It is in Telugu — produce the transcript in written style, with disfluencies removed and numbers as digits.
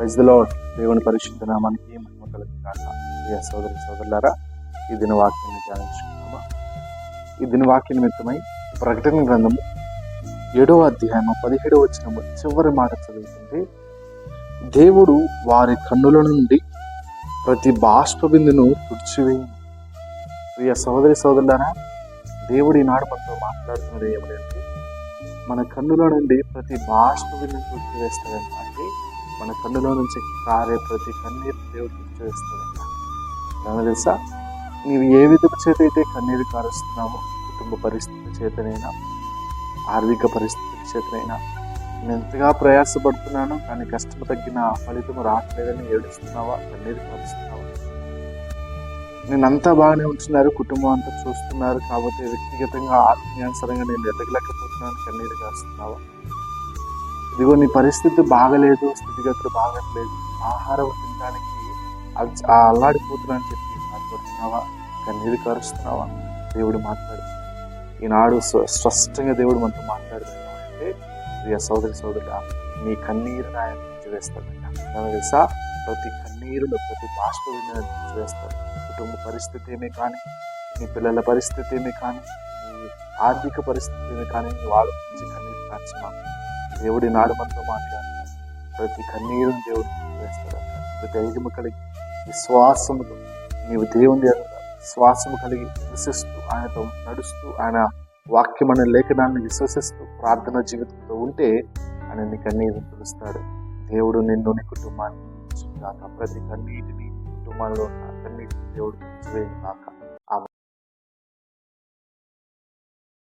Praise the lord. దేవుని పరిశుద్ధ నామానికి మహిమ కలుగును గాక. ప్రియ సోదరి సోదరులారా, ఈ దిన వాక్యాన్ని ధ్యానించుకుందామా? ఈ దిన వాక్య నిమిత్తమై ప్రకటన గ్రంథము 7వ అధ్యాయము 17వ వచనము చివరి మాట చదువుతుంటే, దేవుడు వారి కన్నుల నుండి ప్రతి బాష్ప బిందును తుడిచివేయును. ప్రియ సోదరి సోదరులారా, దేవుడు ఈనాడు మనతో మాట్లాడుతున్నది ఏమిటంటే, మన కన్నుల నుండి ప్రతి బాష్ప బిందును తుడిచివేస్తాడంట. అంటే మన కన్నులో నుంచి కారే ప్రతి కన్నీరు దేవుడు తుడిచివేస్తాడంట. ఎలా తెలుసా? నీవు ఏ విధపు చేత అయితే కన్నీరు కారుస్తున్నావో, కుటుంబ పరిస్థితి చేతనైనా, ఆర్థిక పరిస్థితి చేతనైనా, నేను ఎంతగా ప్రయాసపడుతున్నాను కానీ కష్టం తగ్గిన ఫలితం రావట్లేదని ఏడుస్తున్నావా, కన్నీరు కారుస్తున్నావా? నేనంతా బాగానే ఉంటున్నారు, కుటుంబం అంతా చూస్తున్నారు, కాబట్టి వ్యక్తిగతంగా ఆత్మీయానుసరంగా నేను ఎదగలేకపోతున్నాను, కన్నీరు కారుస్తున్నావా? ఇదిగో నీ పరిస్థితి బాగలేదు, స్థితిగతులు బాగట్లేదు, ఆహారం తినడానికి అల్లాడిపోతున్నాను చెప్పి బాధపడుతున్నావా, కన్నీరు కారుస్తున్నావా? దేవుడు మాట్లాడుతున్నాడు ఈనాడు. స్పష్టంగా దేవుడు మనతో మాట్లాడుతున్నాడు. అంటే ప్రియ సోదరి సోదరుడా, నీ కన్నీరుని ఆయన తుడిచివేస్తాడంట. తెలుసా? ప్రతి కన్నీరులో ప్రతి బాష్ప బిందువును తుడిచివేస్తాడు. కుటుంబ పరిస్థితి ఏమీ కానీ, నీ పిల్లల పరిస్థితి ఏమీ కానీ, నీ ఆర్థిక పరిస్థితి ఏమీ కానీ, నీ వాళ్ళ నుంచి కన్నీరు కార్చమా? దేవుడి నాడు మనతో మాట్లాడుతున్నాడు. ప్రతి కన్నీరుని దేవుడు తుడిచివేస్తాడంట. ధైర్యము కలిగి విశ్వాసముతో నీవు దేవుని విశ్వాసము కలిగి విశ్వసిస్తూ, ఆయనతో నడుస్తూ, ఆయన వాక్యం అనే లేఖనాన్ని విశ్వసిస్తూ ప్రార్థన జీవితంతో ఉంటే ఆయన నీ కన్నీరు తుడుస్తాడు. దేవుడు నిన్ను, నీ కుటుంబాన్ని ప్రతి కన్నీటిని, కుటుంబంలో కన్నీటిని దేవుడు తుడిచివేయును గాక.